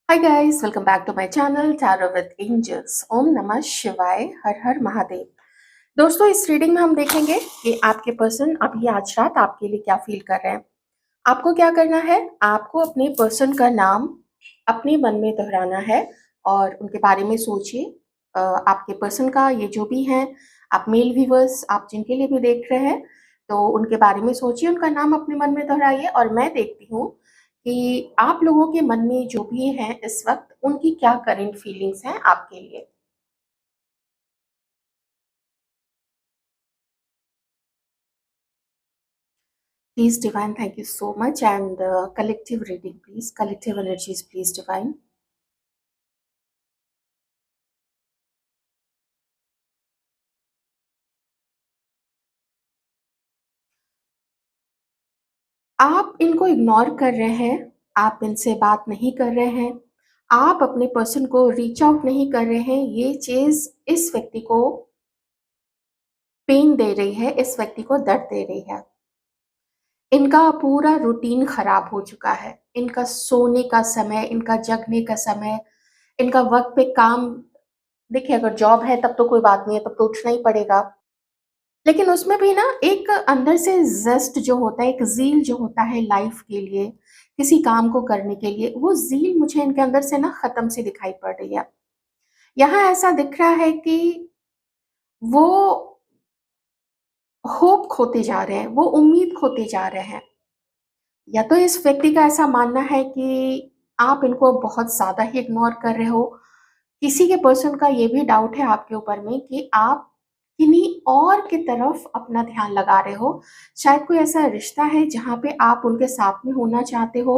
Hi guys, welcome back to my channel tarot with angels. Om नमः शिवाय, हर हर महादेव। दोस्तों, इस रीडिंग में हम देखेंगे कि आपके पर्सन अभी आज रात आपके लिए क्या फील कर रहे हैं। आपको क्या करना है, आपको अपने पर्सन का नाम अपने मन में दोहराना है और उनके बारे में सोचिए। आपके पर्सन का ये जो भी है, आप मेल व्यूवर्स, आप जिनके लिए भी देख रहे हैं, तो उनके बारे में सोचिए, उनका नाम अपने मन में दोहराइए और मैं देखती हूँ कि आप लोगों के मन में जो भी है इस वक्त, उनकी क्या करंट फीलिंग्स हैं आपके लिए। Please divine, thank you so much. And collective reading please, collective energies please divine. आप इनको इग्नोर कर रहे हैं, आप इनसे बात नहीं कर रहे हैं, आप अपने पर्सन को रीच आउट नहीं कर रहे हैं। ये चीज इस व्यक्ति को पेन दे रही है, इस व्यक्ति को दर्द दे रही है। इनका पूरा रूटीन खराब हो चुका है। इनका सोने का समय, इनका जगने का समय, इनका वक्त पे काम। देखिए, अगर जॉब है तब तो कोई बात नहीं है, तब तो उठना ही पड़ेगा। लेकिन उसमें भी ना एक अंदर से ज़ेस्ट जो होता है, एक ज़ील जो होता है लाइफ के लिए, किसी काम को करने के लिए, वो ज़ील मुझे इनके अंदर से ना ख़त्म सी दिखाई पड़ रही है। यहाँ ऐसा दिख रहा है कि वो होप खोते जा रहे हैं, वो उम्मीद खोते जा रहे हैं। या तो इस व्यक्ति का ऐसा मानना है कि आप इनको बहुत ज़्यादा ही इग्नोर कर रहे हो। किसी के पर्सन का ये भी डाउट है आपके ऊपर में कि आप किन्हीं और की तरफ अपना ध्यान लगा रहे हो। शायद कोई ऐसा रिश्ता है जहाँ पे आप उनके साथ में होना चाहते हो,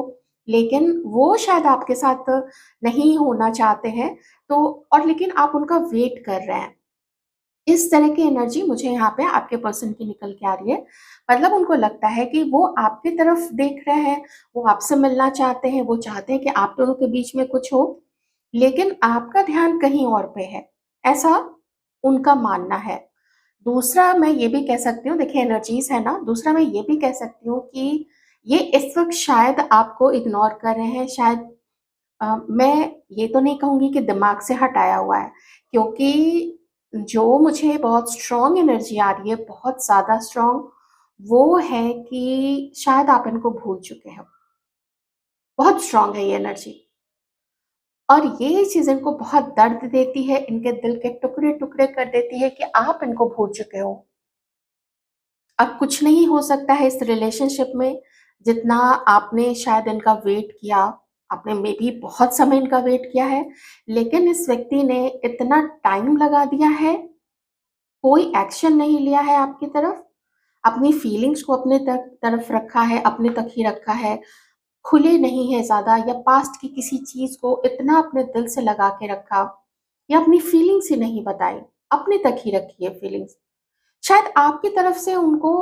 लेकिन वो शायद आपके साथ नहीं होना चाहते हैं। तो और लेकिन आप उनका वेट कर रहे हैं। इस तरह की एनर्जी मुझे यहाँ पे आपके पर्सन की निकल के आ रही है। मतलब उनको लगता है कि वो आपकी तरफ देख रहे हैं, वो आपसे मिलना चाहते हैं, वो चाहते हैं कि आप दोनों के बीच में कुछ हो, लेकिन आपका ध्यान कहीं और पे है, ऐसा उनका मानना है। दूसरा मैं ये भी कह सकती हूँ, देखिए एनर्जीज़ है ना, दूसरा मैं ये भी कह सकती हूँ कि ये इस वक़्त शायद आपको इग्नोर कर रहे हैं, शायद मैं ये तो नहीं कहूँगी कि दिमाग से हटाया हुआ है, क्योंकि जो मुझे बहुत स्ट्रॉन्ग एनर्जी आ रही है, बहुत ज़्यादा स्ट्रॉन्ग, वो है कि शायद आप इनको भूल चुके हो। बहुत स्ट्रॉन्ग है ये एनर्जी और ये चीज़ इनको बहुत दर्द देती है, इनके दिल के टुकड़े-टुकड़े कर देती है कि आप इनको भूल चुके हो। अब कुछ नहीं हो सकता है इस रिलेशनशिप में, जितना आपने शायद इनका वेट किया। आपने मेबी बहुत समय इनका वेट किया है, लेकिन इस व्यक्ति ने इतना टाइम लगा दिया है, कोई एक्शन नहीं लिया है आपकी तरफ, अपनी फीलिंग्स को अपने तरफ रखा है, अपने तक ही रखा है, खुले नहीं है ज़्यादा, या पास्ट की किसी चीज़ को इतना अपने दिल से लगा के रखा, या अपनी फीलिंग्स ही नहीं बताई, अपने तक ही रखी है फीलिंग्स। शायद आपकी तरफ से उनको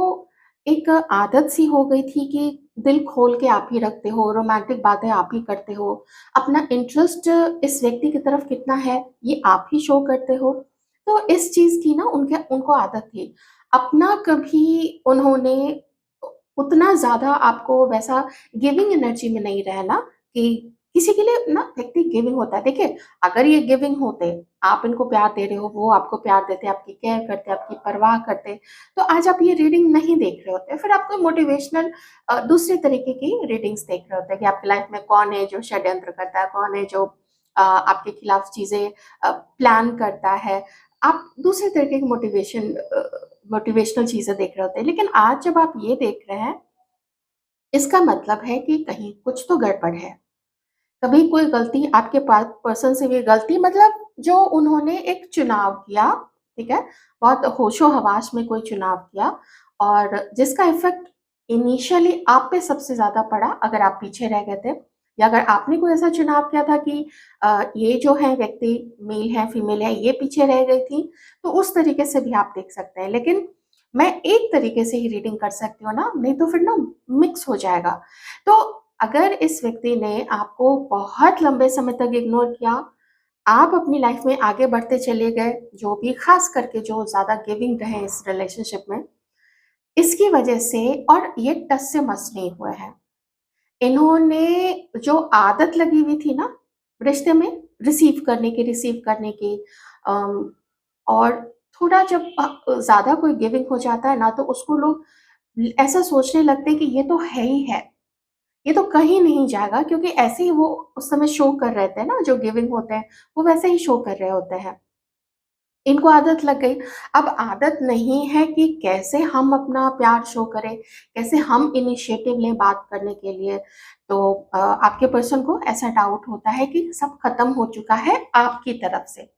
एक आदत सी हो गई थी कि दिल खोल के आप ही रखते हो, रोमांटिक बातें आप ही करते हो, अपना इंटरेस्ट इस व्यक्ति की तरफ कितना है, ये आप ही शो करते हो। तो इस चीज़ की ना उनके उनको आदत थी। अपना कभी उन्होंने उतना ज़्यादा आपको वैसा गिविंग एनर्जी में नहीं रहना कि किसी के लिए ना व्यक्ति गिविंग होता है। देखिए, अगर ये गिविंग होते, आप इनको प्यार दे रहे हो, वो आपको प्यार देते, आपकी केयर करते, आपकी परवाह करते, तो आज आप ये रीडिंग नहीं देख रहे होते। फिर आप कोई मोटिवेशनल दूसरे तरीके की रीडिंग्स देख रहे होते कि आपकी लाइफ में कौन है जो षड्यंत्र करता है, कौन है जो आपके खिलाफ चीज़ें प्लान करता है। आप दूसरे तरीके की मोटिवेशनल चीज़ें देख रहे होते हैं। लेकिन आज जब आप ये देख रहे हैं, इसका मतलब है कि कहीं कुछ तो गड़बड़ है। कभी कोई गलती आपके पास पर्सन से हुई, गलती मतलब जो उन्होंने एक चुनाव किया, ठीक है? बहुत होशो-हवास में कोई चुनाव किया और जिसका इफ़ेक्ट इनिशियली आप पे सबसे ज़्यादा पड़ा, अगर आप पीछे रह गए थे, या अगर आपने कोई ऐसा चुनाव किया था कि ये जो है व्यक्ति मेल है, फीमेल है, ये पीछे रह गई थी, तो उस तरीके से भी आप देख सकते हैं। लेकिन मैं एक तरीके से ही रीडिंग कर सकती हूँ ना, नहीं तो फिर ना मिक्स हो जाएगा। तो अगर इस व्यक्ति ने आपको बहुत लंबे समय तक इग्नोर किया, आप अपनी लाइफ में आगे बढ़ते चले गए, जो भी खास करके जो ज़्यादा गिविंग रहे इस रिलेशनशिप में, इसकी वजह से, और ये टस से मस नहीं हुए हैं। इन्होंने जो आदत लगी हुई थी ना, रिश्ते में रिसीव करने की और थोड़ा जब ज़्यादा कोई गिविंग हो जाता है ना, तो उसको लोग ऐसा सोचने लगते हैं कि ये तो है ही है, ये तो कहीं नहीं जाएगा, क्योंकि ऐसे ही वो उस समय शो कर रहे थे ना, जो गिविंग होते हैं, वो वैसे ही शो कर रहे होते हैं। इनको आदत लग गई। अब आदत नहीं है कि कैसे हम अपना प्यार शो करें, कैसे हम इनिशिएटिव लें बात करने के लिए। तो आपके पर्सन को ऐसा डाउट होता है कि सब खत्म हो चुका है आपकी तरफ से।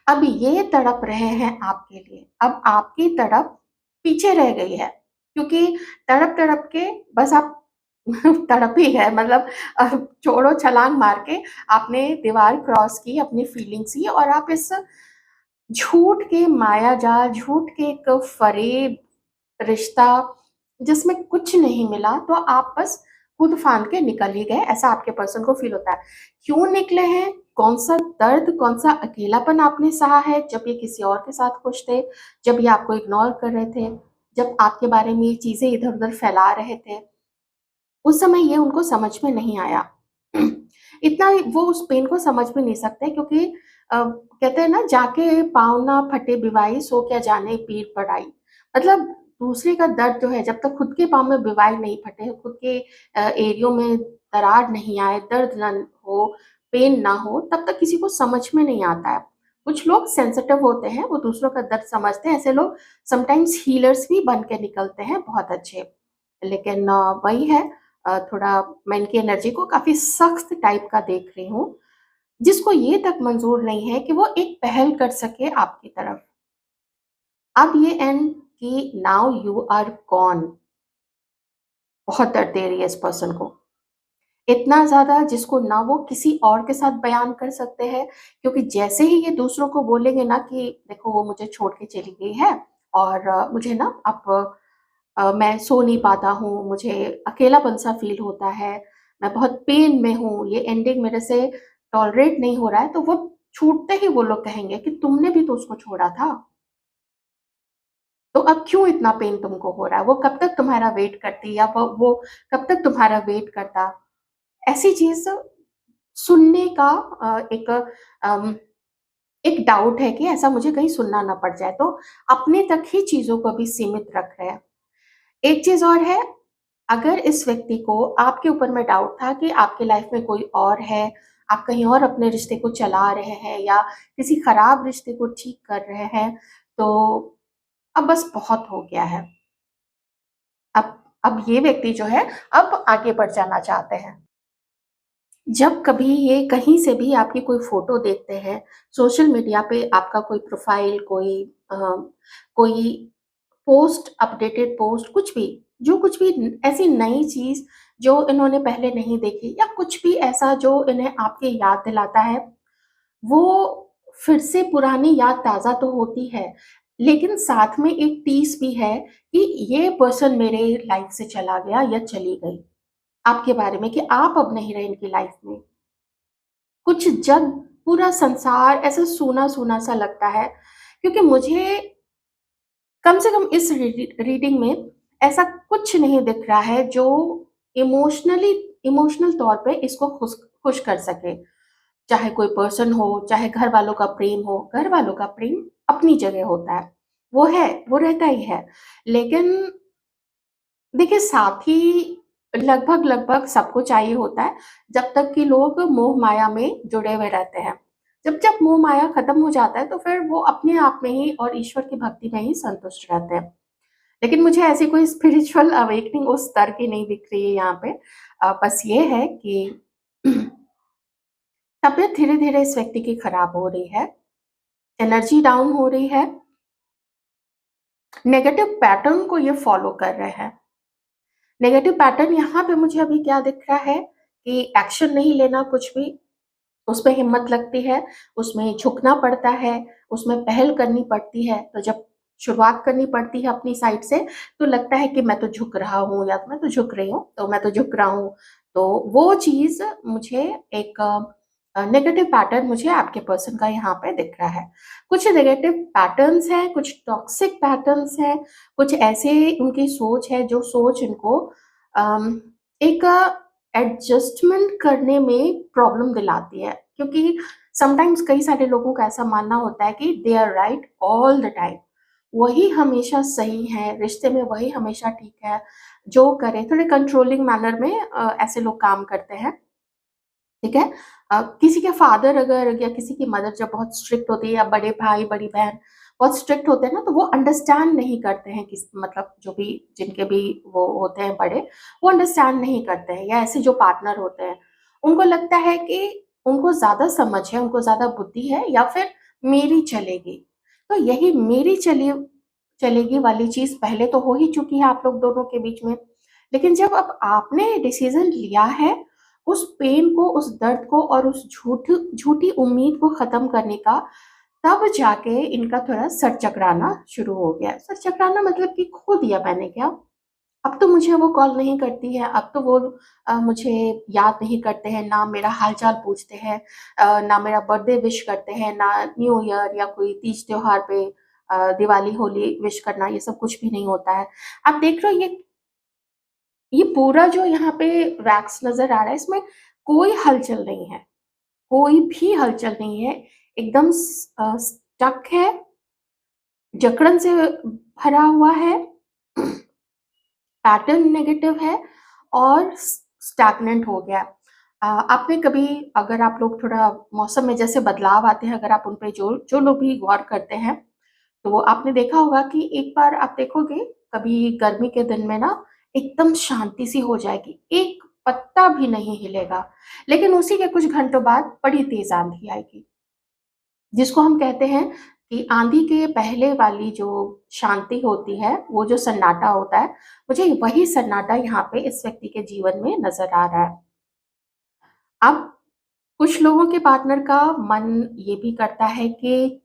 अब ये तड़प रहे हैं आपके लिए, अब आपकी तड़प पीछे रह गई है, क्योंकि तड़प-तड़प के बस आप तड़प ही गए, मतलब छोड़ो छलांग मार के आपने दीवार क्रॉस की, अपनी फीलिंग्स की, और आप इस झूठ के मायाजाल, झूठ के एक फ़रेब रिश्ता जिसमें कुछ नहीं मिला, तो आप बस कूद फांद के निकल ही गए, ऐसा आपके पर्सन को फ़ील होता है। क्यों निकले हैं? कौन-सा दर्द, कौन-सा अकेलापन आपने सहा है जब ये किसी और के साथ खुश थे, जब ये आपको इग्नोर कर रहे थे, जब आपके बारे में ये चीज़ें इधर-उधर फैला रहे थे, उस समय ये उनको समझ में नहीं आया। इतना वो उस पेन को समझ भी नहीं सकते, क्योंकि कहते हैं ना, जाके पाँव ना फटे बिवाई सो क्या जाने पीर पराई। मतलब दूसरे का दर्द जो है, जब तक खुद के पाँव में बिवाई नहीं फटे, खुद के एरियो में दरार नहीं आए, दर्द ना हो, पेन ना हो, तब तक किसी को समझ में नहीं आता है। कुछ लोग सेंसिटिव होते हैं, वो दूसरों का दर्द समझते हैं, ऐसे लोग समटाइम्स हीलर्स भी बन के निकलते हैं बहुत अच्छे। लेकिन वही है, थोड़ा मैं इनकी एनर्जी को काफ़ी सख्त टाइप का देख रही हूँ, जिसको ये तक मंज़ूर नहीं है कि वो एक पहल कर सके आपकी तरफ। अब ये एंड कि नाउ यू आर गॉन, बहुत दर्द दे रही है इस पर्सन को। इतना ज़्यादा जिसको ना वो किसी और के साथ बयान कर सकते हैं, क्योंकि जैसे ही ये दूसरों को बोलेंगे ना कि देखो वो मुझे छोड़ के चली गई है, और मुझे ना अब मैं सो नहीं पाता हूँ, मुझे अकेलापन-सा फ़ील होता है, मैं बहुत पेन में हूँ, ये एंडिंग मेरे से टॉलरेट नहीं हो रहा है, तो वो छूटते ही वो लोग कहेंगे कि तुमने भी तो उसको छोड़ा था, तो अब क्यों इतना पेन तुमको हो रहा है? वो कब तक तुम्हारा वेट करती, या वो कब तक तुम्हारा वेट करता? ऐसी चीज़ सुनने का अम, एक डाउट है कि ऐसा मुझे कहीं सुनना ना पड़ जाए, तो अपने तक ही चीज़ों को अभी सीमित रख रहे हैं। एक चीज़ और है, अगर इस व्यक्ति को आपके ऊपर में डाउट था कि आपकी लाइफ में कोई और है, आप कहीं और अपने रिश्ते को चला रहे हैं या किसी खराब रिश्ते को ठीक कर रहे हैं, तो अब बस बहुत हो गया है। अब ये व्यक्ति जो है, अब आगे बढ़ जाना चाहते हैं। जब कभी ये कहीं से भी आपकी कोई फ़ोटो देखते हैं, सोशल मीडिया पे आपका कोई प्रोफ़ाइल, कोई पोस्ट, अपडेटेड पोस्ट, कुछ भी, जो कुछ भी ऐसी नई चीज़ जो इन्होंने पहले नहीं देखी, या कुछ भी ऐसा जो इन्हें आपकी याद दिलाता है, वो फिर से पुरानी याद ताज़ा तो होती है, लेकिन साथ में एक टीस भी है कि ये पर्सन मेरे लाइफ़ से चला गया या चली गई, आपके बारे में, कि आप अब नहीं रहे इनकी लाइफ़ में। कुछ जग पूरा संसार ऐसा सूना-सूना सा लगता है, क्योंकि मुझे कम से कम इस रीडिंग में ऐसा कुछ नहीं दिख रहा है जो इमोशनली इमोशनल तौर पे इसको खुश खुश कर सके। चाहे कोई पर्सन हो, चाहे घर वालों का प्रेम हो, घर वालों का प्रेम अपनी जगह होता है, वो है, वो रहता ही है। लेकिन देखिए, साथी लगभग-लगभग सबको चाहिए होता है, जब तक कि लोग मोह-माया में जुड़े हुए रहते हैं। जब-जब मोह-माया खत्म हो जाता है, तो फिर वो अपने आप में ही और ईश्वर की भक्ति में ही संतुष्ट रहते हैं। लेकिन मुझे ऐसी कोई स्पिरिचुअल अवेकनिंग उस स्तर की नहीं दिख रही है यहाँ पे। बस ये है कि तबीयत धीरे-धीरे इस व्यक्ति की खराब हो रही है, एनर्जी डाउन हो रही है, नेगेटिव पैटर्न को ये फॉलो कर रहे हैं। नेगेटिव पैटर्न यहाँ पे मुझे अभी क्या दिख रहा है कि एक्शन नहीं लेना कुछ भी, उसपे हिम्मत लगती है, उसमें झुकना पड़ता है, उसमें पहल करनी पड़ती है। तो जब शुरुआत करनी पड़ती है अपनी साइड से, तो लगता है कि मैं तो झुक रहा हूँ, या तो मैं तो झुक रही हूँ, तो मैं तो झुक रहा हूँ। तो वो चीज़ मुझे एक नेगेटिव पैटर्न मुझे आपके पर्सन का यहाँ पे दिख रहा है। कुछ नेगेटिव पैटर्न्स हैं, कुछ टॉक्सिक पैटर्न्स हैं, कुछ ऐसे उनकी सोच है जो सोच इनको एक एडजस्टमेंट करने में प्रॉब्लम दिलाती है, क्योंकि समटाइम्स कई सारे लोगों का ऐसा मानना होता है कि they are right all the time, वही हमेशा सही है, रिश्ते में वही हमेशा ठीक है, जो करे थोड़े कंट्रोलिंग मैनर में ऐसे लोग काम करते हैं। ठीक है? किसी के फादर अगर या किसी की मदर जब बहुत स्ट्रिक्ट होती है, या बड़े भाई, बड़ी बहन बहुत स्ट्रिक्ट होते हैं ना, तो वो अंडरस्टैंड नहीं करते हैं, किस मतलब जो भी जिनके भी वो होते हैं बड़े, वो अंडरस्टैंड नहीं करते हैं, या ऐसे जो पार्टनर होते हैं, उनको लगता है कि उनको ज़्यादा समझ है, उनको ज़्यादा बुद्धि है, या फिर मेरी चलेगी। तो यही मेरी चलेगी वाली चीज़ पहले तो हो ही चुकी है आप लोग दोनों के बीच में। लेकिन जब अब आपने डिसीज़न लिया है, उस पेन को, उस दर्द को और उस झूठी उम्मीद को ख़त्म करने का, तब जाके इनका थोड़ा सर चकराना शुरू हो गया। सर चकराना मतलब कि खो दिया मैंने क्या? अब तो मुझे वो कॉल नहीं करती है, अब तो वो मुझे याद नहीं करते हैं, ना मेरा हाल-चाल पूछते हैं, ना मेरा बर्थडे विश करते हैं, ना न्यू ईयर या कोई तीज त्योहार पे दिवाली, होली विश करना, ये सब कुछ भी नहीं होता है। आप देख रहे हो ये पूरा जो यहाँ पे वैक्स नज़र आ रहा है, इसमें कोई हलचल नहीं है, कोई भी हलचल नहीं है, एकदम स्टक है, जकड़न से भरा हुआ है, पैटर्न नेगेटिव है और स्टैग्नेंट हो गया। आपने कभी, अगर आप लोग थोड़ा मौसम में जैसे बदलाव आते हैं, अगर आप उन पे जो जो लोग भी गौर करते हैं, तो आपने देखा होगा कि एक बार आप देखोगे, कभी गर्मी के दिन में ना एकदम शांति सी हो जाएगी, एक पत्ता भी नहीं हिलेगा, लेकिन उसी के कुछ घंटों बाद बड़ी तेज आंधी आएगी, जिसको हम कहते हैं कि आंधी के पहले वाली जो शांति होती है, वो जो सन्नाटा होता है, मुझे वही सन्नाटा यहाँ पे इस व्यक्ति के जीवन में नजर आ रहा है। अब कुछ लोगों के पार्टनर का मन ये भी करता है कि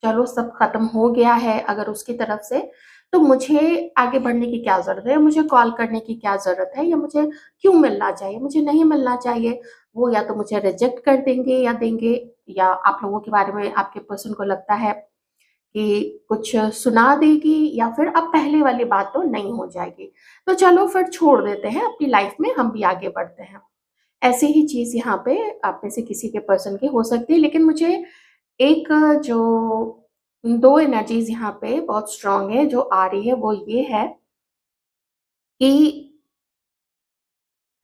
चलो सब खत्म हो गया है अगर उसकी तरफ से, तो मुझे आगे बढ़ने की क्या ज़रूरत है, मुझे कॉल करने की क्या ज़रूरत है, या मुझे क्यों मिलना चाहिए, मुझे नहीं मिलना चाहिए। वो या तो मुझे रिजेक्ट कर देंगे या देंगे, या आप लोगों के बारे में आपके पर्सन को लगता है कि कुछ सुना देगी, या फिर अब पहले वाली बात तो नहीं हो जाएगी। तो चलो फिर छोड़ देते हैं, अपनी लाइफ में हम भी आगे बढ़ते हैं। ऐसे ही चीज़ यहाँ पे आप में से किसी के पर्सन की हो सकती है, लेकिन मुझे एक जो 2 एनर्जीज़ यहाँ पे बहुत स्ट्रॉन्ग है, जो आ रही है, वो ये है कि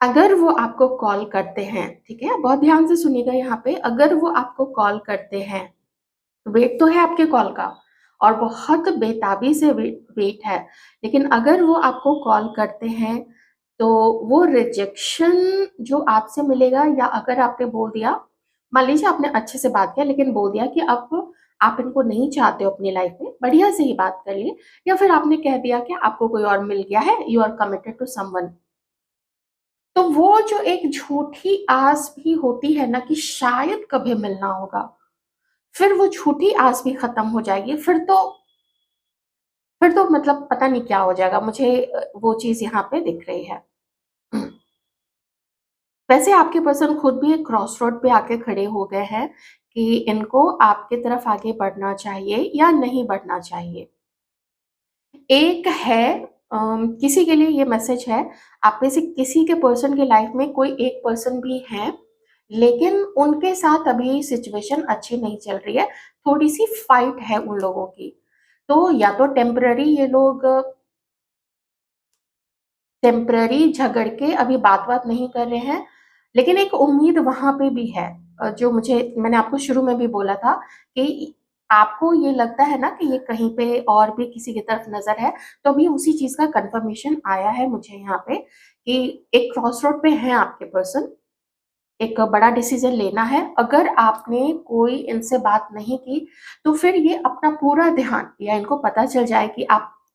अगर वो आपको कॉल करते हैं, ठीक है? बहुत ध्यान से सुनिएगा यहाँ पे, अगर वो आपको कॉल करते हैं, वेट तो है आपके कॉल का और बहुत बेताबी से वेट है, लेकिन अगर वो आपको कॉल करते हैं, तो वो रिजेक्शन जो आपसे मिलेगा, या अगर आपने बोल दिया, मान लीजिए आपने अच्छे से बात किया लेकिन बोल दिया कि अब आप इनको नहीं चाहते हो अपनी लाइफ में, बढ़िया से ही बात कर लिए, या फिर आपने कह दिया कि आपको कोई और मिल गया है, you are committed to someone, तो वो जो एक झूठी आस भी होती है ना कि शायद कभी मिलना होगा, फिर वो झूठी आस भी खत्म हो जाएगी, फिर तो मतलब पता नहीं क्या हो जाएगा, मुझे वो चीज़ यहाँ पे दिख रही है। वैसे आपके पर्सन खुद भी एक क्रॉस रोड पे आके खड़े हो गए हैं कि इनको आपकी तरफ आगे बढ़ना चाहिए या नहीं बढ़ना चाहिए। एक है, किसी के लिए ये मैसेज है, आप में से किसी के पर्सन की लाइफ में कोई एक पर्सन भी है, लेकिन उनके साथ अभी सिचुएशन अच्छी नहीं चल रही है, थोड़ी-सी फाइट है उन लोगों की। तो या तो टेम्पररी झगड़ के अभी बात-वात नहीं कर रहे हैं, लेकिन एक उम्मीद वहाँ पे भी है। जो मैंने आपको शुरू में भी बोला था कि आपको ये लगता है ना कि ये कहीं पे और भी किसी की तरफ नज़र है, तो अभी उसी चीज़ का कन्फर्मेशन आया है मुझे यहाँ पे कि एक क्रॉस रोड पे हैं आपके पर्सन, एक बड़ा डिसीज़न लेना है। अगर आपने कोई इनसे बात नहीं की, तो फिर ये अपना पूरा ध्यान, या इनको पता चल जाए कि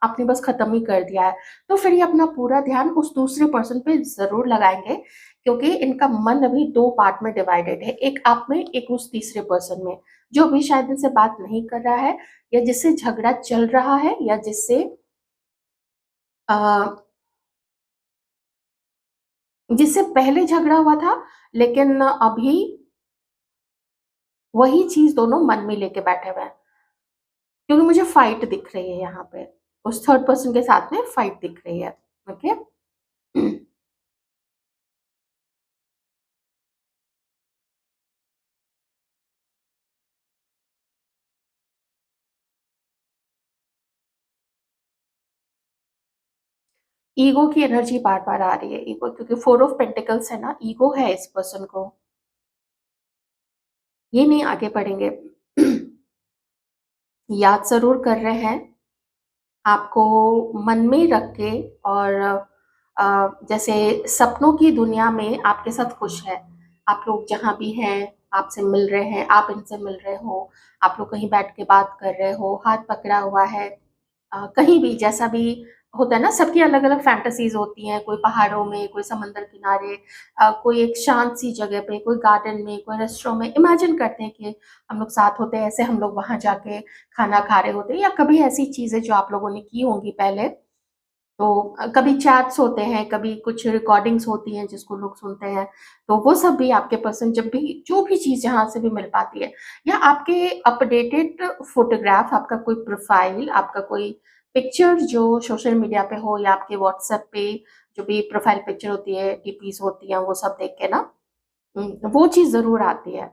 आपने बस खत्म ही कर दिया है, तो फिर ये अपना पूरा ध्यान उस दूसरे पर्सन पे ज़रूर लगाएँगे, क्योंकि इनका मन अभी 2 पार्ट में डिवाइडेड है, एक आप में, एक उस तीसरे पर्सन में, जो भी शायद इनसे बात नहीं कर रहा है, या जिससे झगड़ा चल रहा है, या अ, जिससे पहले झगड़ा हुआ था, लेकिन अभी वही चीज़ दोनों मन में लेके बैठे हुए हैं। क्योंकि मुझे फाइट दिख रही है यहाँ पे, उस थर्ड पर्सन के साथ में फाइट दिख रही है, ओके? ईगो की एनर्जी बार-बार आ रही है, ईगो, क्योंकि 4 ऑफ पेंटिकल्स है ना, ईगो है इस पर्सन को, ये नहीं आगे बढ़ेंगे। याद ज़रूर कर रहे हैं, आपको मन में रख के, और जैसे सपनों की दुनिया में आपके साथ खुश है। आप लोग जहाँ भी हैं, आपसे मिल रहे हैं, आप इनसे मिल रहे हो, आप लोग कहीं बैठ के बात कर रहे हो, हाथ पकड़ा हुआ है, कहीं भी जैसा भी होता है ना, सबकी अलग-अलग फैंटेसीज़ होती हैं, कोई पहाड़ों में, कोई समंदर किनारे, कोई एक शांत सी जगह पे, कोई गार्डन में, कोई रेस्टोरेंट में। इमेजिन करते हैं कि हम लोग साथ होते हैं, ऐसे हम लोग वहाँ जाके खाना खा रहे होते हैं, या कभी ऐसी चीज़ें जो आप लोगों ने की होंगी पहले। तो कभी चैट्स होते हैं, कभी कुछ रिकॉर्डिंग्स होती हैं जिसको लोग सुनते हैं, तो वो सब भी आपके पर्सन जब भी जो भी चीज़ जहाँ से भी मिल पाती है, या आपके अपडेटेड फ़ोटोग्राफ, आपका कोई प्रोफ़ाइल, आपका कोई पिक्चर जो सोशल मीडिया पे हो, या आपके व्हाट्सएप पे जो भी प्रोफ़ाइल पिक्चर होती है, डीपीज़ होती हैं, वो सब देख के ना वो चीज़ ज़रूर आती है।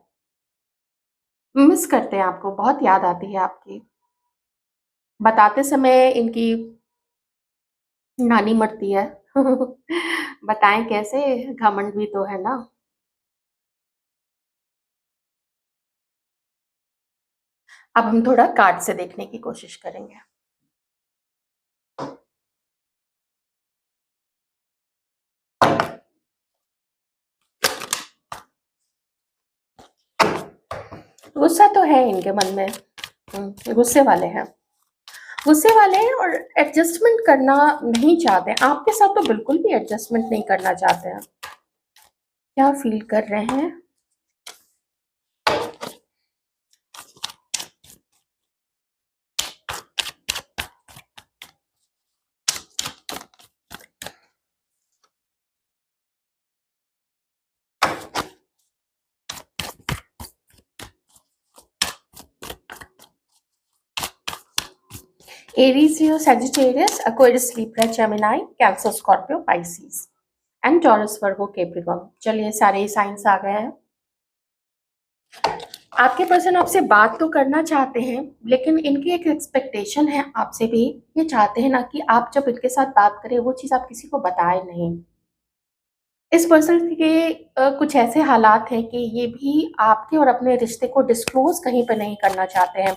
मिस करते हैं आपको, बहुत याद आती है आपकी। बताते समय इनकी नानी मरती है। बताएँ कैसे? घमंड भी तो है ना। अब हम थोड़ा कार्ड से देखने की कोशिश करेंगे। गुस्सा तो है इनके मन में। गुस्से वाले हैं। गुस्से वाले हैं और एडजस्टमेंट करना नहीं चाहते। आपके साथ तो बिल्कुल भी एडजस्टमेंट नहीं करना चाहते हैं। क्या फ़ील कर रहे हैं? Aries, Leo, Sagittarius, Aquarius, Libra, Gemini, cancer, Scorpio, Pisces and taurus, Virgo, Capricorn. चलिए सारे ही साइन्स आ गए हैं। आपके पर्सन आपसे बात तो करना चाहते हैं, लेकिन इनकी एक एक्सपेक्टेशन है आपसे भी। ये चाहते हैं ना कि आप जब इनके साथ बात करें, वो चीज़ आप किसी को बताएँ नहीं। इस पर्सन के कुछ ऐसे हालात हैं कि ये भी आपके और अपने रिश्ते को डिस्क्लोज़ कहीं पे नहीं करना चाहते हैं।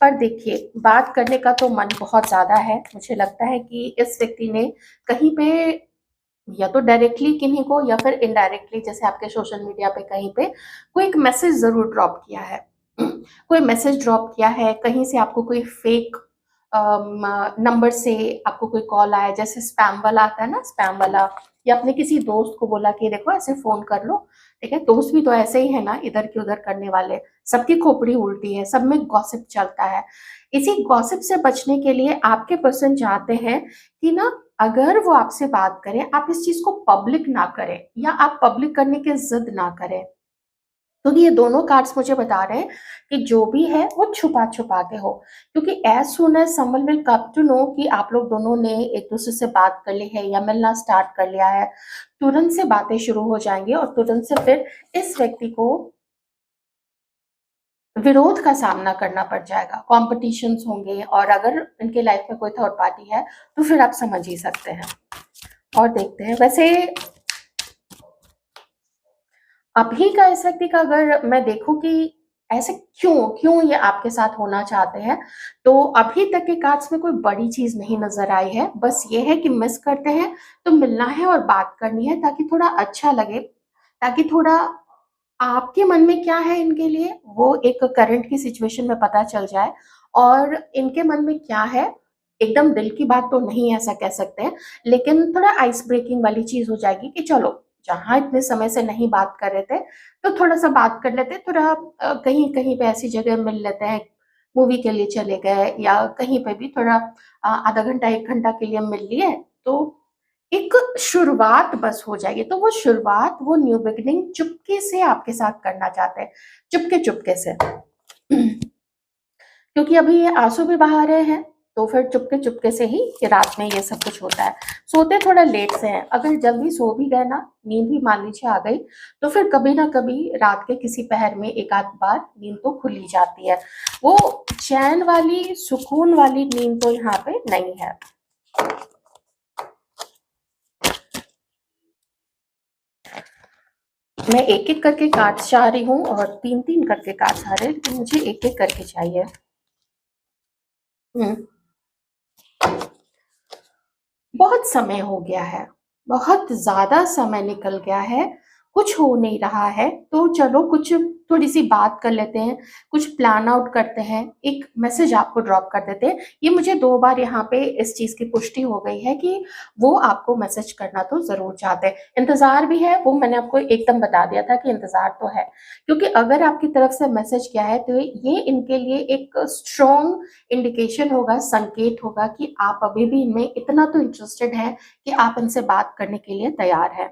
पर देखिए, बात करने का तो मन बहुत ज़्यादा है। मुझे लगता है कि इस व्यक्ति ने कहीं पे या तो डायरेक्टली किन्हीं को, या फिर इनडायरेक्टली, जैसे आपके सोशल मीडिया पे कहीं पे कोई एक मैसेज ज़रूर ड्रॉप किया है। कोई मैसेज ड्रॉप किया है, कहीं से आपको कोई फेक नंबर से आपको कोई कॉल आया, जैसे स्पैम वाला आता है ना, स्पैम वाला, या अपने किसी दोस्त को बोला कि देखो ऐसे फ़ोन कर लो, ठीक है? दोस्त भी तो ऐसे ही है ना, इधर की उधर करने वाले। सबकी खोपड़ी उल्टी है, सब में गॉसिप चलता है। इसी गॉसिप से बचने के लिए आपके पर्सन चाहते हैं कि ना, अगर वो आपसे बात करें, आप इस चीज़ को पब्लिक ना करें, या आप पब्लिक करने की ज़िद ना करें। क्योंकि ये दोनों कार्ड्स मुझे बता रहे हैं कि जो भी है वो छुपा-छुपा के हो। क्योंकि as soon as someone will come to know कि आप लोग दोनों ने एक-दूसरे से बात कर ली है या मिलना स्टार्ट कर लिया है, तुरंत से बातें शुरू हो जाएँगी, और तुरंत से फिर इस व्यक्ति को विरोध का सामना करना पड़ जाएगा, कॉम्पिटिशन्स होंगे, और अगर इनके लाइफ में कोई थर्ड पार्टी है, तो फिर आप समझ ही सकते हैं। और देखते हैं, वैसे अभी का इस व्यक्ति का अगर मैं देखूँ कि ऐसे क्यों ये आपके साथ होना चाहते हैं, तो अभी तक के कार्ड्स में कोई बड़ी चीज़ नहीं नज़र आई है। बस ये है कि मिस करते हैं, तो मिलना है और बात करनी है, ताकि थोड़ा अच्छा लगे, ताकि थोड़ा आपके मन में क्या है इनके लिए, वो एक करंट की सिचुएशन में पता चल जाए, और इनके मन में क्या है, एकदम दिल की बात तो नहीं ऐसा कह सकते हैं, लेकिन थोड़ा आइस ब्रेकिंग वाली चीज़ हो जाएगी कि चलो, जहाँ इतने समय से नहीं बात कर रहे थे, तो थोड़ा-सा बात कर लेते हैं, थोड़ा कहीं-कहीं पे ऐसी जगह मिल लेते हैं, मूवी के लिए चले गए, या कहीं पे भी थोड़ा आधा घंटा, 1 घंटा के लिए मिल लिए, तो एक शुरुआत बस हो जाएगी। तो वो शुरुआत, वो न्यू बिगिनिंग चुपके से आपके साथ करना चाहते हैं, चुपके-चुपके से। क्योंकि अभी ये आँसू भी बहा रहे हैं, तो फिर चुपके-चुपके से ही ये रात में ये सब कुछ होता है। सोते थोड़ा लेट से हैं, अगर जल्दी सो भी गए ना, नींद भी मान लीजिए आ गई, तो फिर कभी ना कभी रात के किसी पहर में एक आध बार नींद तो खुल ही जाती है। वो चैन वाली, सुकून वाली नींद तो यहाँ पे नहीं है। मैं एक-एक करके कार्ड्स चाह रही हूँ और 3-3 करके कार्ड्स आ रहे हैं, लेकिन मुझे एक-एक करके चाहिए। हुँ। बहुत समय हो गया है, बहुत ज़्यादा समय निकल गया है, कुछ हो नहीं रहा है, तो चलो कुछ थोड़ी-सी बात कर लेते हैं, कुछ प्लान आउट करते हैं, एक मैसेज आपको ड्रॉप कर देते हैं। ये मुझे 2 बार यहाँ पे इस चीज़ की पुष्टि हो गई है कि वो आपको मैसेज करना तो ज़रूर चाहते हैं। इंतज़ार भी है, वो मैंने आपको एकदम बता दिया था कि इंतज़ार तो है, क्योंकि अगर आपकी तरफ से मैसेज गया है, तो ये इनके लिए एक स्ट्रॉन्ग इंडिकेशन होगा, संकेत होगा कि आप अभी भी इनमें इतना तो इंटरेस्टेड हैं कि आप इनसे बात करने के लिए तैयार हैं।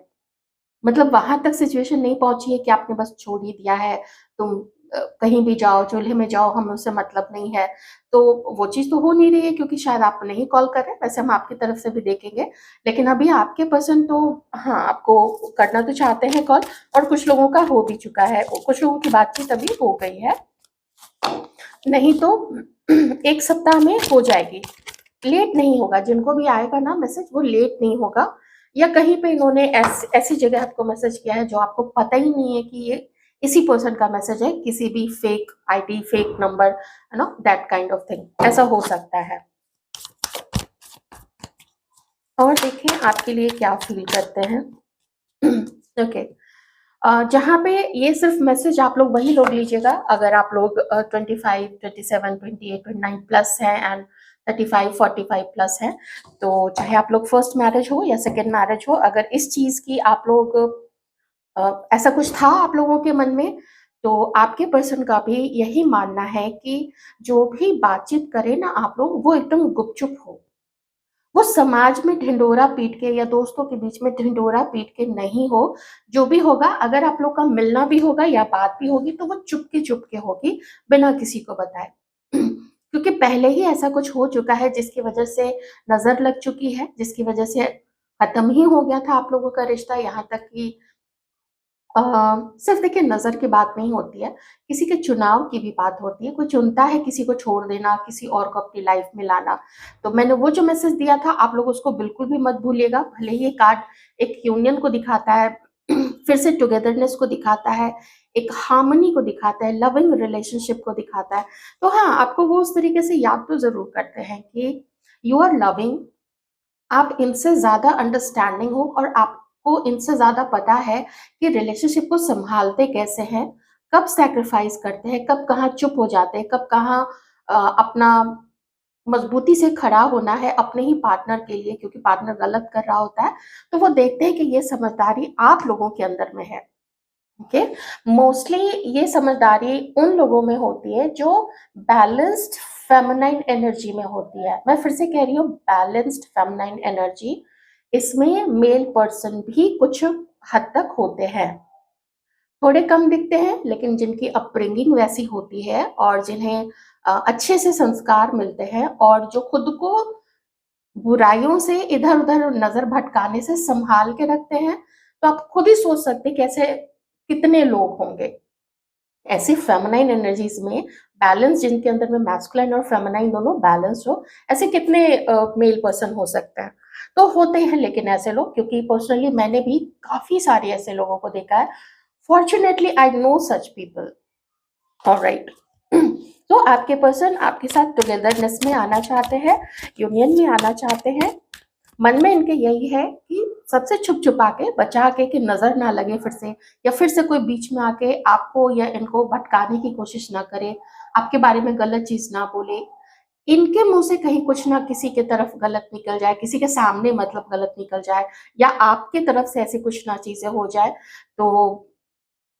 मतलब वहाँ तक सिचुएशन नहीं पहुँची है कि आपने बस छोड़ ही दिया है, तुम कहीं भी जाओ, चूल्हे में जाओ, हमें उससे मतलब नहीं है। तो वो चीज़ तो हो नहीं रही है क्योंकि शायद आप नहीं कॉल कर रहे हैं, वैसे हम आपकी तरफ से भी देखेंगे। लेकिन अभी आपके पर्सन तो हाँ, आपको करना तो चाहते हैं कॉल और कुछ लोगों का हो भी चुका है, कुछ लोगों की बातचीत अभी हो गई है। नहीं तो 1 सप्ताह में हो जाएगी। लेट नहीं होगा, जिनको भी आएगा ना मैसेज वो लेट नहीं होगा या कहीं पे इन्होंने ऐसी जगह आपको मैसेज किया है जो आपको पता ही नहीं है कि ये इसी पर्सन का मैसेज है, किसी भी fake ID, fake number, you know that kind of thing, ऐसा हो सकता है। और देखें आपके लिए क्या फ़ील करते हैं। ओके। जहाँ पे ये सिर्फ मैसेज आप लोग वही लोग लीजिएगा अगर आप लोग 25, 27, 28, 29 प्लस हैं एंड 35, 45 प्लस हैं। तो चाहे आप लोग फर्स्ट मैरिज हो या सेकंड मैरिज हो, अगर इस चीज़ की आप लोग ऐसा कुछ था आप लोगों के मन में, तो आपके पर्सन का भी यही मानना है कि जो भी बातचीत करें ना आप लोग, वो एकदम गुपचुप हो। वो समाज में ढिंढोरा पीट के या दोस्तों के बीच में ढिंढोरा पीट के नहीं हो। जो भी होगा अगर आप लोग का मिलना भी होगा या बात भी होगी तो वो चुपके-चुपके होगी, बिना किसी को बताए। क्योंकि पहले ही ऐसा कुछ हो चुका है जिसकी वजह से नज़र लग चुकी है, जिसकी वजह से खत्म ही हो गया था आप लोगों का रिश्ता, यहाँ तक कि अ, सिर्फ़ देखिए नज़र की बात नहीं होती है, किसी के चुनाव की भी बात होती है। कोई चुनता है किसी को छोड़ देना, किसी और को अपनी लाइफ़ में लाना। तो मैंने वो जो मैसेज दिया था आप लोग उसको बिल्कुल भी मत भूलिएगा। भले ही ये कार्ड एक यूनियन को दिखाता है, फिर से टुगेदरनेस को दिखाता है, एक हार्मनी को दिखाता है, लविंग रिलेशनशिप को दिखाता है। तो हाँ, आपको वो उस तरीके से याद तो ज़रूर करते हैं कि यू आर लविंग, आप इनसे ज़्यादा अंडरस्टैंडिंग हो और आपको इनसे ज़्यादा पता है कि रिलेशनशिप को सँभालते कैसे हैं, कब सैक्रिफ़ाइस करते हैं, कब कहाँ चुप हो जाते हैं, कब कहाँ अपना मज़बूती से खड़ा होना है अपने ही पार्टनर के लिए क्योंकि पार्टनर गलत कर रहा होता है, तो वो देखते हैं कि ये समझदारी आप लोगों के अंदर में है। ओके। मोस्टली ये समझदारी उन लोगों में होती है जो बैलेंस्ड फेमिनाइन एनर्जी में होती है। मैं फिर से कह रही हूँ, बैलेंस्ड फेमिनाइन एनर्जी, इसमें मेल पर्सन भी कुछ हद तक होते हैं, थोड़े कम दिखते हैं, लेकिन जिनकी अपब्रिंगिंग वैसी होती है और जिन्हें अच्छे से संस्कार मिलते हैं और जो खुद को बुराइयों से इधर-उधर नज़र भटकाने से सँभाल के रखते हैं, तो आप खुद ही सोच सकते हैं कि ऐसे कितने लोग होंगे। ऐसी फेमिनाइन एनर्जीज़ में बैलेंस, जिनके अंदर में मैस्कुलिन और फेमिनाइन दोनों बैलेंस्ड हो, ऐसे कितने मेल पर्सन हो सकते हैं। तो होते हैं लेकिन ऐसे लोग, क्योंकि पर्सनली मैंने भी काफ़ी सारे ऐसे लोगों को देखा है। Fortunately I know such people. Alright. तो आपके पर्सन आपके साथ टुगेदरनेस में आना चाहते हैं, यूनियन में आना चाहते हैं। मन में इनके यही है कि सबसे छुप-छुपा के, बचा के कि नज़र ना लगे फिर से, या फिर से कोई बीच में आके आपको या इनको भटकाने की कोशिश ना करे, आपके बारे में गलत चीज़ ना बोले। इनके मुँह से कहीं कुछ ना किसी की तरफ गलत निकल जाए, किसी के सामने मतलब गलत निकल जाए या आपकी तरफ से ऐसी कुछ ना चीज़ें हो जाए, तो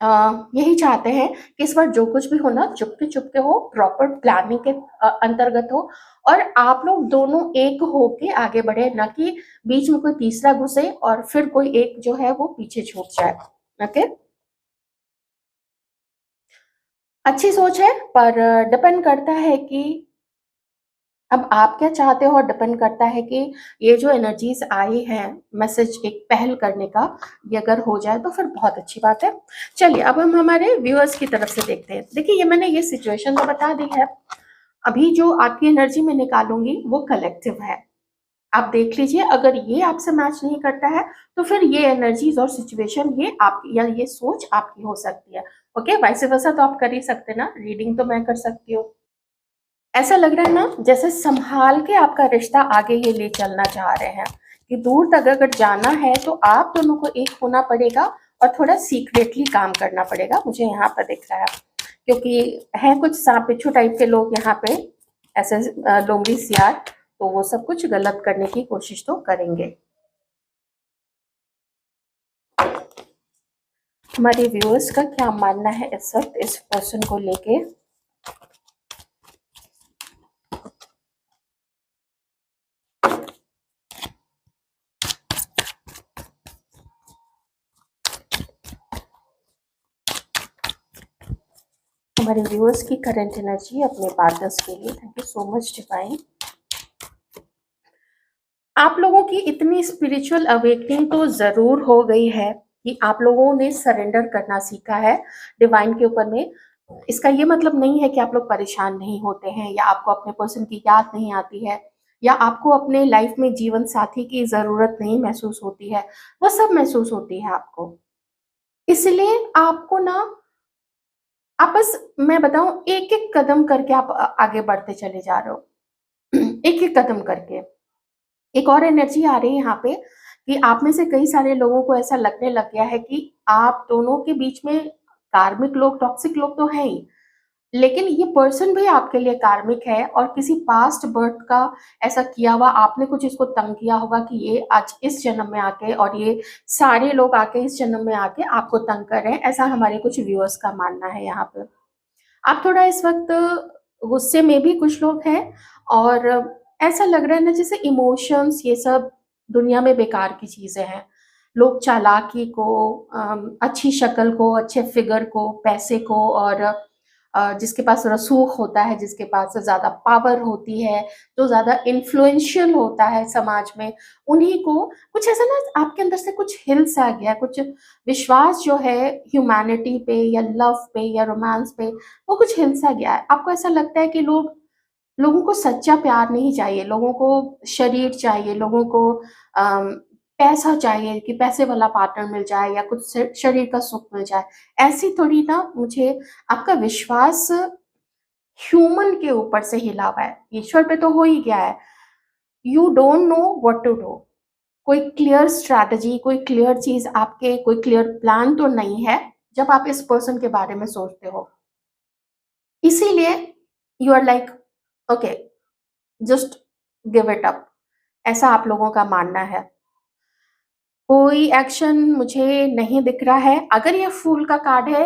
अ, यही चाहते हैं कि इस बार जो कुछ भी हो ना चुपके-चुपके हो, प्रॉपर प्लानिंग के अंतर्गत हो और आप लोग दोनों एक होके आगे बढ़े, ना कि बीच में कोई तीसरा घुसे और फिर कोई एक जो है वो पीछे छूट जाए। ओके? अच्छी सोच है, पर डिपेंड करता है कि अब आप क्या चाहते हो और डिपेंड करता है कि ये जो एनर्जीज़ आई हैं, मैसेज एक पहल करने का, ये अगर हो जाए तो फिर बहुत अच्छी बात है। चलिए अब हम हमारे व्यूअर्स की तरफ से देखते हैं। देखिए ये मैंने ये सिचुएशन तो बता दी है। अभी जो आपकी एनर्जी मैं निकालूँगी वो कलेक्टिव है। आप देख लीजिए, अगर ये आपसे मैच नहीं करता है, तो फिर ये एनर्जीज़ और सिचुएशन ये आपकी या ये सोच आपकी हो सकती है। ओके, वाइस वर्सा तो आप कर ही सकते हैं ना, रीडिंग तो मैं कर सकती हूँ। ऐसा लग रहा है ना जैसे संभाल के आपका रिश्ता आगे ये ले चलना चाह रहे हैं, कि दूर तक अगर जाना है तो आप दोनों को एक होना पड़ेगा और थोड़ा सीक्रेटली काम करना पड़ेगा, मुझे यहाँ पर दिख रहा है। क्योंकि है कुछ सांप बिच्छू टाइप के लोग यहाँ पे, ऐसे लोमड़ी सियार, तो वो सब कुछ गलत करने की कोशिश तो करेंगे। हमारे व्यूअर्स का क्या मानना है इस वक्त इस पर्सन को लेके? हमारे व्यूअर्स की करंट एनर्जी अपने पार्टनर्स के लिए। Thank you so much divine. आप लोगों की इतनी स्पिरिचुअल अवेकनिंग तो जरूर हो गई है कि आप लोगों ने सरेंडर करना सीखा है डिवाइन के ऊपर में। इसका ये मतलब नहीं है कि आप लोग परेशान नहीं होते हैं, या आपको अपने पर्सन की याद नहीं आती है, या आपको अपने लाइफ में जीवन साथी की जरूरत नहीं महसूस होती है। वो सब महसूस होती है आपको। इसलिए आपको ना, आप बस, मैं बताऊं, एक एक कदम करके आप आगे बढ़ते चले जा रहे हो। एक एक कदम करके। एक और एनर्जी आ रही है यहाँ पे कि आप में से कई सारे लोगों को ऐसा लगने लग गया है कि आप दोनों के बीच में कार्मिक लोग, टॉक्सिक लोग तो हैं ही, लेकिन ये पर्सन भी आपके लिए कार्मिक है, और किसी पास्ट बर्थ का ऐसा किया हुआ आपने कुछ इसको तंग किया होगा कि ये आज इस जन्म में आके, और ये सारे लोग आके इस जन्म में आके आपको तंग कर रहे हैं, ऐसा हमारे कुछ व्यूअर्स का मानना है यहाँ पे। आप थोड़ा इस वक्त गुस्से में भी कुछ लोग हैं, और ऐसा लग रहा है ना जैसे इमोशंस ये सब दुनिया में बेकार की चीजें हैं। लोग चालाकी को, अच्छी शक्ल को, अच्छे फिगर को, पैसे को, और जिसके पास रसूख होता है, जिसके पास ज्यादा पावर होती है, जो ज्यादा इन्फ्लुएंशियल होता है समाज में, उन्हीं को कुछ ऐसा ना आपके अंदर से कुछ हिल सा गया, कुछ विश्वास जो है ह्यूमैनिटी पे या लव पे या रोमांस पे, वो कुछ हिल सा गया है। आपको ऐसा लगता है कि लोगों को सच्चा प्यार नहीं चाहिए, लोगों को शरीर चाहिए, लोगों को पैसा चाहिए कि पैसे वाला पार्टनर मिल जाए, या कुछ शरीर का सुख मिल जाए। ऐसी थोड़ी ना, मुझे आपका विश्वास ह्यूमन के ऊपर से हिला हुआ है, ईश्वर पे तो हो ही गया है। You don't know what to do. कोई क्लियर स्ट्रैटेजी, कोई क्लियर चीज आपके, कोई क्लियर प्लान तो नहीं है जब आप इस पर्सन के बारे में सोचते हो। इसीलिए you are like, okay, just give it up, ऐसा आप लोगों का मानना है। कोई एक्शन मुझे नहीं दिख रहा है। अगर ये फूल का कार्ड है,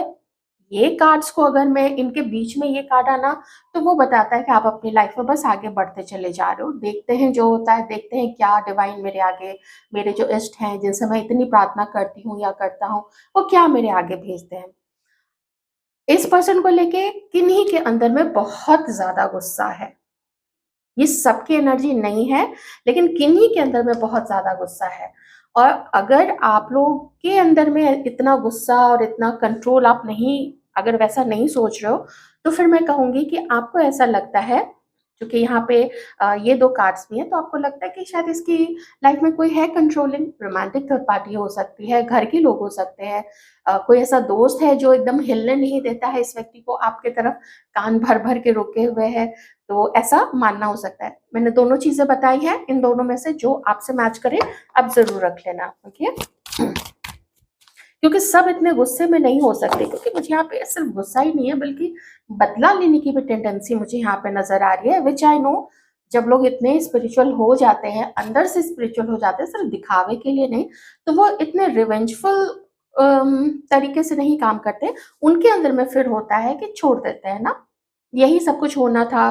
ये कार्ड्स को अगर मैं इनके बीच में ये कार्ड आना, तो वो बताता है कि आप अपनी लाइफ में बस आगे बढ़ते चले जा रहे हो। देखते हैं जो होता है, देखते हैं क्या डिवाइन मेरे आगे, मेरे जो इष्ट हैं जिनसे मैं इतनी प्रार्थना करती हूँ या करता हूँ, वो क्या मेरे आगे भेजते हैं। इस पर्सन को लेके किन्हीं के अंदर में बहुत ज्यादा गुस्सा है। ये सबकी एनर्जी नहीं है, लेकिन किन्हीं के अंदर में बहुत ज्यादा गुस्सा है। और अगर आप लोग के अंदर में इतना गुस्सा और इतना कंट्रोल आप नहीं, अगर वैसा नहीं सोच रहे हो, तो फिर मैं कहूंगी कि आपको ऐसा लगता है, क्योंकि यहाँ पे ये दो कार्ड्स भी हैं, तो आपको लगता है कि शायद इसकी लाइफ में कोई है कंट्रोलिंग। रोमांटिक थर्ड पार्टी हो सकती है, घर के लोग हो सकते हैं, कोई ऐसा दोस्त है जो एकदम हिलने नहीं देता है इस व्यक्ति को, आपके तरफ कान भर भर के रुके हुए है। तो ऐसा मानना हो सकता है। मैंने दोनों चीजें बताई हैं, इन दोनों में से जो आपसे मैच करे आप जरूर रख लेना। ओके, क्योंकि सब इतने गुस्से में नहीं हो सकते, क्योंकि मुझे यहाँ पे सिर्फ गुस्सा ही नहीं है बल्कि बदला लेने की भी टेंडेंसी मुझे यहाँ पे नजर आ रही है, विच आई नो। जब लोग इतने स्पिरिचुअल हो जाते हैं, अंदर से स्पिरिचुअल हो जाते हैं, सिर्फ दिखावे के लिए नहीं, तो वो इतने रिवेंजफुल तरीके से नहीं काम करते। उनके अंदर में फिर होता है कि छोड़ देते हैं ना, यही सब कुछ होना था,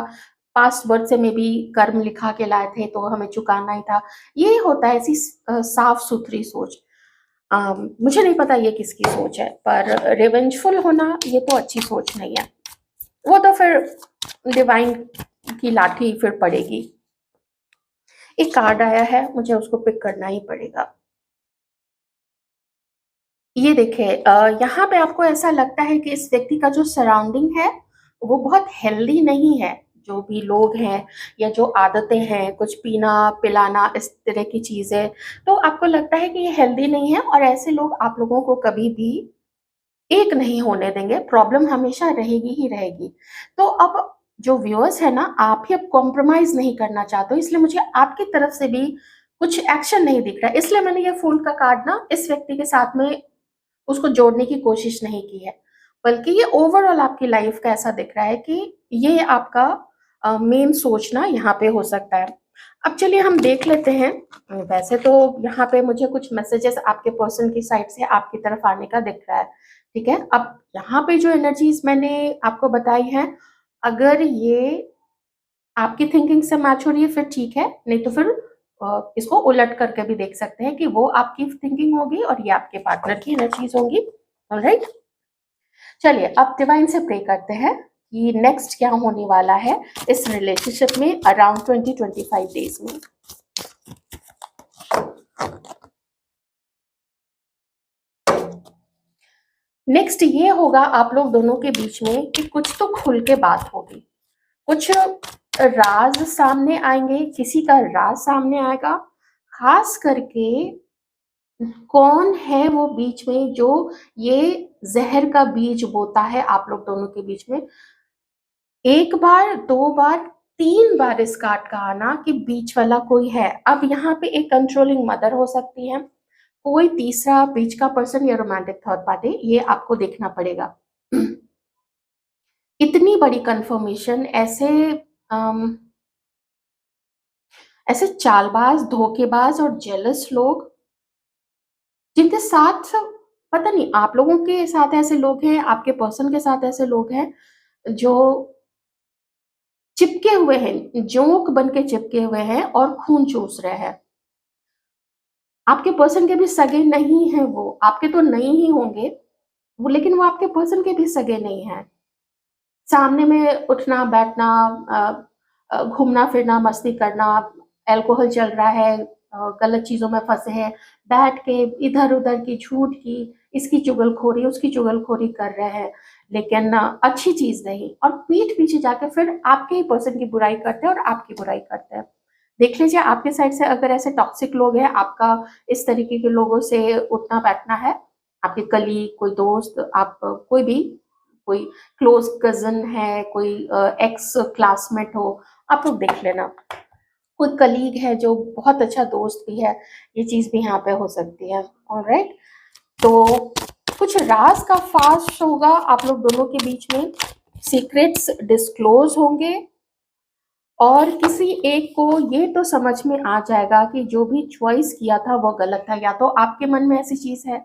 पास्ट बर्थ से में भी कर्म लिखा के लाए थे तो हमें चुकाना ही था। ये होता है ऐसी साफ सुथरी सोच। मुझे नहीं पता ये किसकी सोच है, पर रिवेंजफुल होना ये तो अच्छी सोच नहीं है। वो तो फिर डिवाइन की लाठी फिर पड़ेगी। एक कार्ड आया है, मुझे उसको पिक करना ही पड़ेगा। ये देखिए, यहाँ पे आपको ऐसा लगता है कि इस व्यक्ति का जो सराउंडिंग है वो बहुत हेल्दी नहीं है। जो भी लोग हैं या जो आदतें हैं, कुछ पीना, पिलाना, इस तरह की चीज़ें, तो आपको लगता है कि ये हेल्दी नहीं है और ऐसे लोग आप लोगों को कभी भी एक नहीं होने देंगे, प्रॉब्लम हमेशा रहेगी ही रहेगी। तो अब जो व्यूअर्स है ना, आप ही अब कॉम्प्रोमाइज़ नहीं करना चाहते हो, इसलिए मुझे आपकी तरफ से भी कुछ एक्शन नहीं दिख रहा है। इसलिए मैंने ये फूल का कार्ड ना इस व्यक्ति के साथ में उसको जोड़ने की कोशिश नहीं की है, बल्कि ये ओवरऑल आपकी लाइफ का ऐसा दिख रहा है कि ये आपका मेन सोचना यहाँ पे हो सकता है। अब चलिए हम देख लेते हैं। वैसे तो यहाँ पे मुझे कुछ मैसेजेस आपके पर्सन की साइड से आपकी तरफ आने का दिख रहा है, ठीक है? अब यहाँ पे जो एनर्जीज मैंने आपको बताई हैं, अगर ये आपकी थिंकिंग से मैच हो रही है फिर ठीक है, नहीं तो फिर इसको उलट करके भी देख सकते हैं कि वो आपकी थिंकिंग होगी और ये आपके पार्टनर की एनर्जीज होंगी। ऑलराइट, चलिए अब डिवाइन से प्रे करते हैं कि नेक्स्ट क्या होने वाला है इस रिलेशनशिप में अराउंड 20-25 डेज में। नेक्स्ट ये होगा आप लोग दोनों के बीच में कि कुछ तो खुल के बात होगी, कुछ राज सामने आएंगे, किसी का राज सामने आएगा। खास करके कौन है वो बीच में जो ये जहर का बीज बोता है आप लोग दोनों के बीच में। एक बार, दो बार, तीन बार इस कार्ड का आना कि बीच वाला कोई है। अब यहाँ पे एक कंट्रोलिंग मदर हो सकती है, कोई तीसरा बीच का पर्सन या रोमांटिक थर्ड पार्टी, ये आपको देखना पड़ेगा। इतनी बड़ी कंफर्मेशन ऐसे ऐसे चालबाज, धोखेबाज और जेलस लोग जिनके साथ, पता नहीं आप लोगों के साथ ऐसे लोग हैं, आपके पर्सन के साथ ऐसे लोग हैं जो चिपके हुए हैं, जोंक बन के चिपके हुए हैं और खून चूस रहे हैं। आपके पर्सन के भी सगे नहीं हैं वो, आपके तो नहीं ही होंगे वो, लेकिन वो आपके पर्सन के भी सगे नहीं हैं। सामने में उठना बैठना, घूमना फिरना, मस्ती करना, अल्कोहल चल रहा है, गलत चीजों में फंसे हैं, बैठ के इधर उधर की झूठ की, इसकी चुगलखोरी उसकी चुगलखोरी कर रहे हैं, लेकिन अच्छी चीज नहीं, और पीठ पीछे जाके फिर आपके ही पर्सन की बुराई करते हैं और आपकी बुराई करते हैं। देख लीजिए आपके साइड से अगर ऐसे टॉक्सिक लोग हैं, आपका इस तरीके के लोगों से उठना बैठना है, आपके कलीग, कोई दोस्त, आप कोई भी, कोई क्लोज कजन है, कोई एक्स क्लासमेट हो, आप लोग देख लेना। कोई कलीग है जो बहुत अच्छा दोस्त भी है, ये चीज भी यहाँ पे हो सकती है। ऑलराइट, तो कुछ राज का फास्ट होगा आप लोग दोनों के बीच में, सीक्रेट्स डिस्क्लोज होंगे, और किसी एक को ये तो समझ में आ जाएगा कि जो भी चॉइस किया था वो गलत था। या तो आपके मन में ऐसी चीज है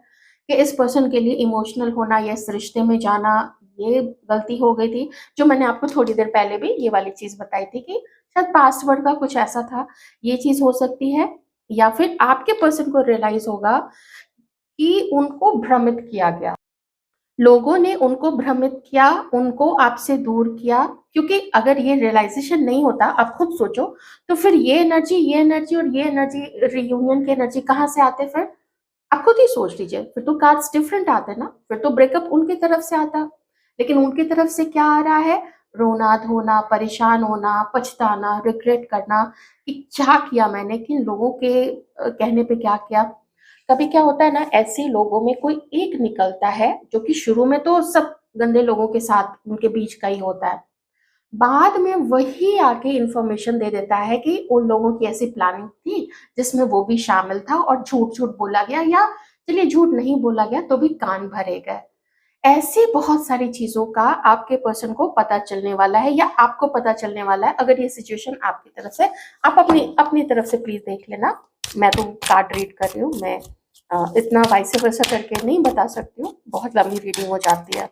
कि इस पर्सन के लिए इमोशनल होना या इस रिश्ते में जाना ये गलती हो गई थी, जो मैंने आपको थोड़ी देर पहले भी ये वाली चीज बताई थी कि शायद पासवर्ड का कुछ ऐसा था, ये चीज हो सकती है। या फिर आपके पर्सन को रियलाइज होगा कि उनको भ्रमित किया गया, लोगों ने उनको भ्रमित किया, उनको आपसे दूर किया। क्योंकि अगर ये रियलाइजेशन नहीं होता, आप खुद सोचो, तो फिर ये एनर्जी और ये एनर्जी, रियूनियन की एनर्जी कहाँ से आते फिर? आप खुद ही सोच लीजिए, फिर तो कार्ड्स डिफरेंट आते ना, फिर तो ब्रेकअप उनकी तरफ से आता। लेकिन उनकी तरफ से क्या आ रहा है? रोना धोना, परेशान होना, पछताना, रिग्रेट करना कि क्या किया मैंने, किन लोगों के कहने पे क्या किया। कभी क्या होता है ना, ऐसे लोगों में कोई एक निकलता है जो कि शुरू में तो सब गंदे लोगों के साथ उनके बीच का ही होता है, बाद में वही आके इंफॉर्मेशन दे देता है कि उन लोगों की ऐसी प्लानिंग थी जिसमें वो भी शामिल था, और झूठ झूठ बोला गया, या चलिए झूठ नहीं बोला गया तो भी कान भरे गए। ऐसी बहुत सारी चीजों का आपके पर्सन को पता चलने वाला है, या आपको पता चलने वाला है अगर ये सिचुएशन आपकी तरफ से। आप अपनी अपनी तरफ से प्लीज देख लेना, मैं तो कार्ड रीड कर रही हूँ, मैं इतना वाइस वर्सा करके नहीं बता सकती हूँ, बहुत लंबी रीडिंग हो जाती है।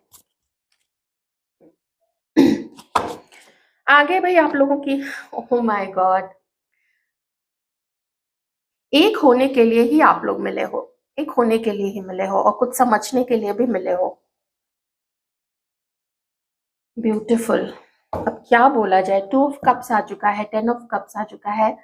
आगे भाई आप लोगों की, ओह माय गॉड, एक होने के लिए ही आप लोग मिले हो, एक होने के लिए ही मिले हो और कुछ समझने के लिए भी मिले हो। ब्यूटीफुल। अब क्या बोला जाए, 2 ऑफ कप्स आ चुका है, 10 ऑफ कप्स आ चुका है।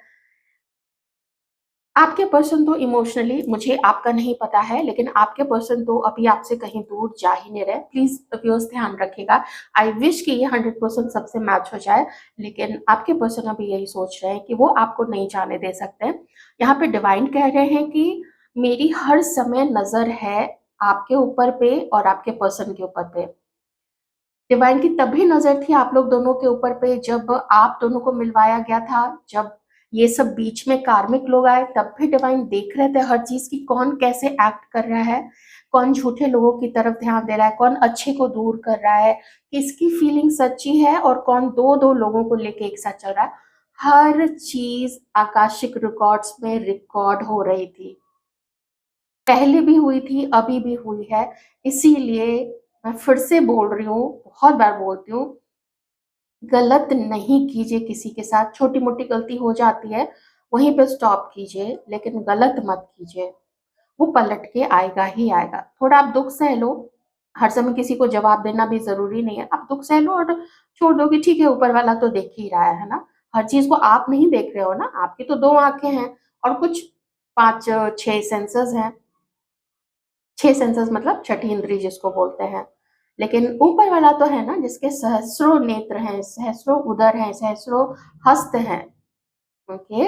आपके पर्सन तो इमोशनली मुझे आपका नहीं पता है, लेकिन आपके पर्सन तो अभी आपसे कहीं दूर जा ही नहीं रहे। प्लीज़ व्यूअर्स ध्यान रखिएगा। आई विश कि ये 100% सबसे मैच हो जाए, लेकिन आपके पर्सन अभी यही सोच रहे हैं कि वो आपको नहीं जाने दे सकते हैं। यहाँ पे डिवाइन कह रहे हैं कि मेरी हर समय नज़र है आपके ऊपर पे और आपके पर्सन के ऊपर पे। डिवाइन की तभी नज़र थी आप लोग दोनों के ऊपर पे जब आप दोनों को मिलवाया गया था, जब ये सब बीच में कार्मिक लोग आए, तब भी डिवाइन देख रहे थे हर चीज़ की कौन कैसे एक्ट कर रहा है, कौन झूठे लोगों की तरफ ध्यान दे रहा है, कौन अच्छे को दूर कर रहा है, किसकी फीलिंग सच्ची है और कौन 2-2 लोगों को लेके एक साथ चल रहा है। हर चीज़ आकाशिक रिकॉर्ड्स में रिकॉर्ड हो रही थी। पहले भी हुई थी, अभी भी हुई है। इसीलिए मैं फिर से बोल रही हूँ, बहुत बार बोलती हूँ, गलत नहीं कीजिए किसी के साथ। छोटी-मोटी गलती हो जाती है, वहीं पे स्टॉप कीजिए, लेकिन गलत मत कीजिए। वो पलट के आएगा ही आएगा। थोड़ा आप दुःख सह लो, हर समय किसी को जवाब देना भी ज़रूरी नहीं है। आप दुःख सह लो और छोड़ दो कि ठीक है, ऊपर वाला तो देख ही रहा है ना? हर चीज़ को आप नहीं देख रहे हो ना, आपकी तो 2 आँखें हैं और कुछ 5-6 सेंसेस हैं। 6 सेंसेस मतलब छठी इंद्री जिसको बोलते हैं। लेकिन ऊपर वाला तो है ना जिसके सहस्रों नेत्र हैं, सहस्रों उदर हैं, सहस्रों हस्त हैं। Okay,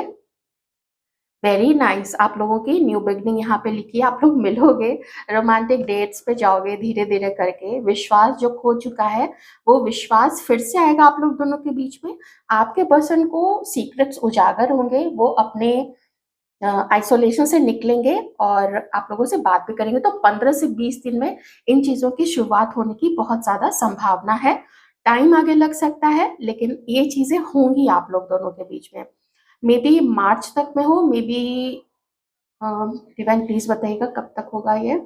very nice. आप लोगों की न्यू बिगनिंग यहाँ पे लिखी है। आप लोग मिलोगे, रोमांटिक डेट्स पे जाओगे धीरे-धीरे करके। विश्वास जो खो चुका है, वो विश्वास फिर से आएगा आप लोग दोनों के बीच में। आपके पर्सन को सीक्रेट्स उजागर होंगे, वो अपने आइसोलेशन से निकलेंगे और आप लोगों से बात भी करेंगे। तो 15 से 20 दिन में इन चीज़ों की शुरुआत होने की बहुत ज़्यादा संभावना है। टाइम आगे लग सकता है, लेकिन ये चीज़ें होंगी आप लोग दोनों के बीच में। मेबी मार्च तक में हो, मेबी डिवाइन प्लीज़ बताइएगा कब तक होगा ये?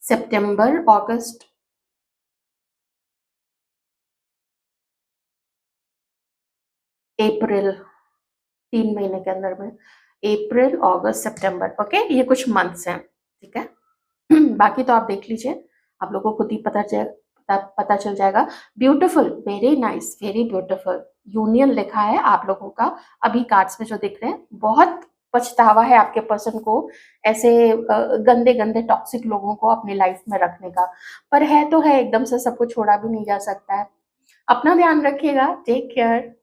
सितंबर, अगस्त, अप्रैल, 3 महीने के अंदर में। अप्रैल, अगस्त, सितंबर, ओके? ये कुछ मंथ्स हैं, ठीक है? बाकी तो आप देख लीजिए, आप लोगों को खुद ही पता चल जाएगा। Beautiful, very nice, very beautiful. Union लिखा है आप लोगों का, अभी कार्ड्स में जो दिख रहे हैं। बहुत पछतावा है आपके पर्सन को ऐसे गंदे-गंदे टॉक्सिक लोगों को अपनी लाइफ में रखने का। पर है तो है, एकदम से सबको छोड़ा भी नहीं जा सकता है। अपना ध्यान रखिएगा, टेक केयर।